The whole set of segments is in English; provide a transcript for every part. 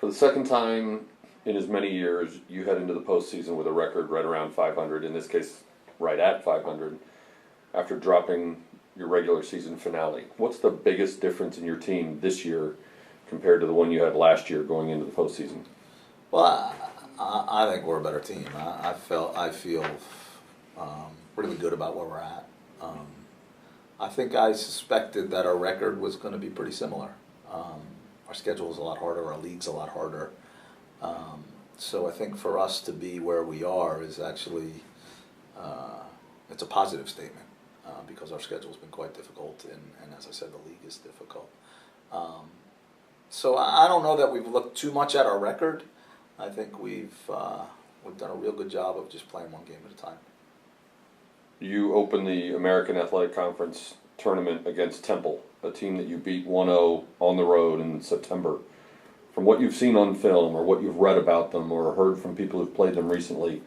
For the second time in as many years, you head into the postseason with a record right around 500, in this case, right at 500, after dropping your regular season finale. What's the biggest difference in your team this year compared to the one you had last year going into the postseason? Well, I think we're a better team. I feel really good about where we're at. I think I suspected that our record was going to be pretty similar. Our schedule is a lot harder. Our league's a lot harder. So I think for us to be where we are is actually it's a positive statement because our schedule's been quite difficult, and as I said, the league is difficult. So I don't know that we've looked too much at our record. I think we've done a real good job of just playing one game at a time. You opened the American Athletic Conference tournament against Temple, a team that you beat 1-0 on the road in September. From what you've seen on film or what you've read about them or heard from people who've played them recently,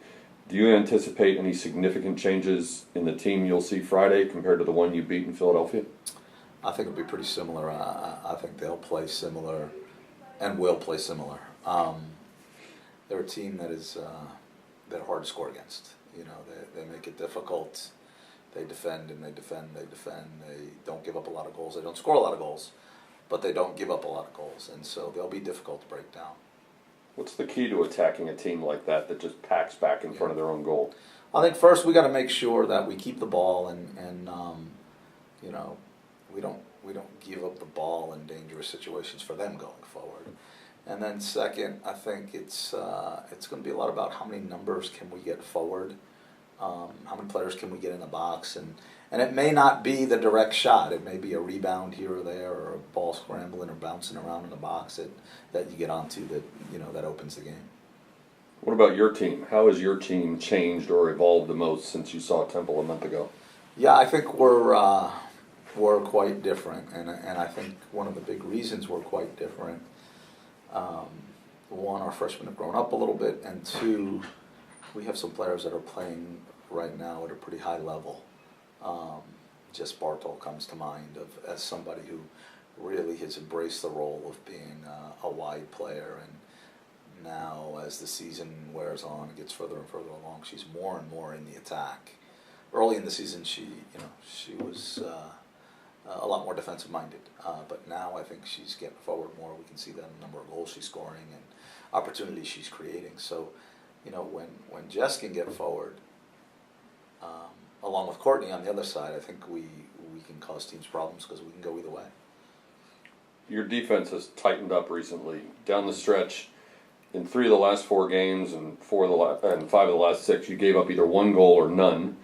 do you anticipate any significant changes in the team you'll see Friday compared to the one you beat in Philadelphia? I think it'll be pretty similar. I think they'll play similar and will play similar. They're a team that is they're hard to score against. You know, they make it difficult. They defend and they defend, they defend. They don't give up a lot of goals. They don't score a lot of goals, but they don't give up a lot of goals. And so they'll be difficult to break down. What's the key to attacking a team like that just packs back in front of their own goal? I think first we got to make sure that we keep the ball and you know, we don't give up the ball in dangerous situations for them going forward. And then second, I think it's going to be a lot about how many numbers can we get forward, how many players can we get in the box, and it may not be the direct shot. It may be a rebound here or there, or a ball scrambling or bouncing around in the box that you get onto that opens the game. What about your team? How has your team changed or evolved the most since you saw Temple a month ago? Yeah, I think we're quite different, and I think one of the big reasons we're quite different. One, our freshmen have grown up a little bit, and two, we have some players that are playing right now at a pretty high level. Just Bartol comes to mind as somebody who really has embraced the role of being a wide player, and now as the season wears on and gets further and further along, she's more and more in the attack. Early in the season, she was a lot more defensive minded, but now I think she's getting forward more. We can see that in the number of goals she's scoring and opportunities she's creating. So, when Jess can get forward, along with Courtney on the other side, I think we can cause teams problems because we can go either way. Your defense has tightened up recently. Down the stretch, in 3 of the last 4 games and 5 of the last 6, you gave up either 1 goal or none.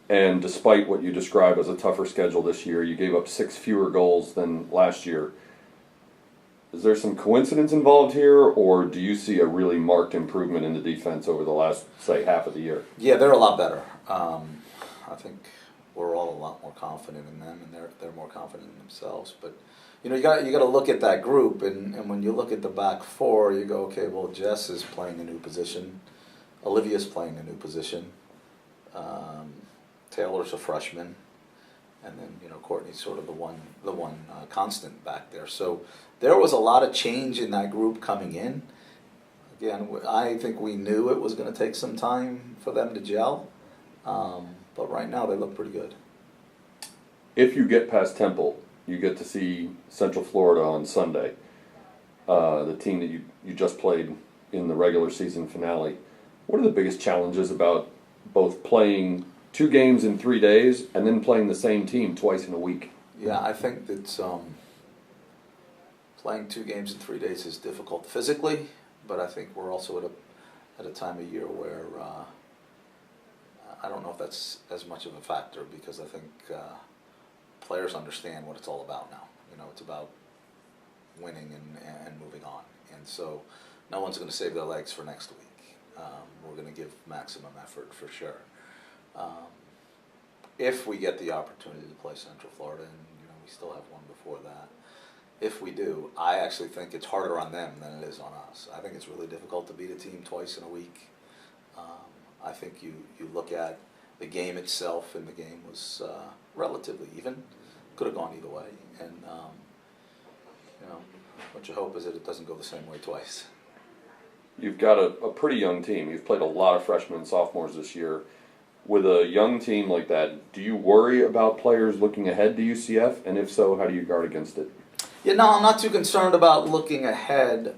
And despite what you describe as a tougher schedule this year, you gave up 6 fewer goals than last year. Is there some coincidence involved here, or do you see a really marked improvement in the defense over the last, say, half of the year? Yeah, they're a lot better. I think we're all a lot more confident in them, and they're more confident in themselves. But you got to look at that group, and when you look at the back 4, you go, okay, well, Jess is playing a new position, Olivia's playing a new position. Taylor's a freshman, and then Courtney's sort of the one constant back there. So there was a lot of change in that group coming in. Again, I think we knew it was going to take some time for them to gel, but right now they look pretty good. If you get past Temple, you get to see Central Florida on Sunday, the team that you just played in the regular season finale. What are the biggest challenges about both playing 2 games in 3 days and then playing the same team twice in a week? Yeah, I think that playing 2 games in 3 days is difficult physically, but I think we're also at a time of year where I don't know if that's as much of a factor, because I think players understand what it's all about now. It's about winning and moving on, and so no one's going to save their legs for next week. We're going to give maximum effort for sure. If we get the opportunity to play Central Florida, and we still have one before that, if we do, I actually think it's harder on them than it is on us. I think it's really difficult to beat a team twice in a week. I think you look at the game itself, and the game was relatively even. Could have gone either way, and what you hope is that it doesn't go the same way twice. You've got a pretty young team. You've played a lot of freshmen and sophomores this year. With a young team like that, do you worry about players looking ahead to UCF? And if so, how do you guard against it? Yeah, no, I'm not too concerned about looking ahead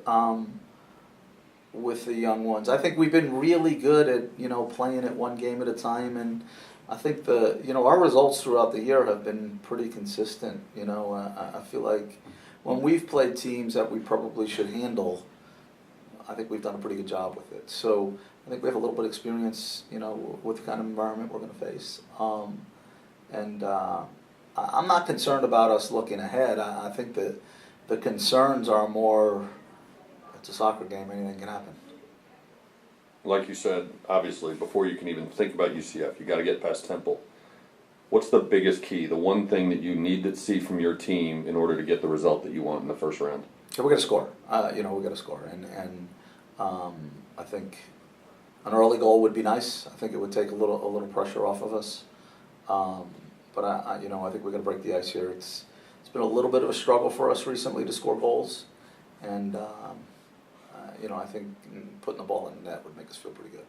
with the young ones. I think we've been really good at playing it one game at a time, and I think our results throughout the year have been pretty consistent. I feel like when we've played teams that we probably should handle, I think we've done a pretty good job with it. So I think we have a little bit of experience, with the kind of environment we're going to face. I'm not concerned about us looking ahead. I think that the concerns are more, it's a soccer game, anything can happen. Like you said, obviously, before you can even think about UCF, you got to get past Temple. What's the biggest key, the one thing that you need to see from your team in order to get the result that you want in the first round? So we got to score. We got to score, and I think an early goal would be nice. I think it would take a little pressure off of us. But I think we got to break the ice here. It's been a little bit of a struggle for us recently to score goals, and I think putting the ball in the net would make us feel pretty good.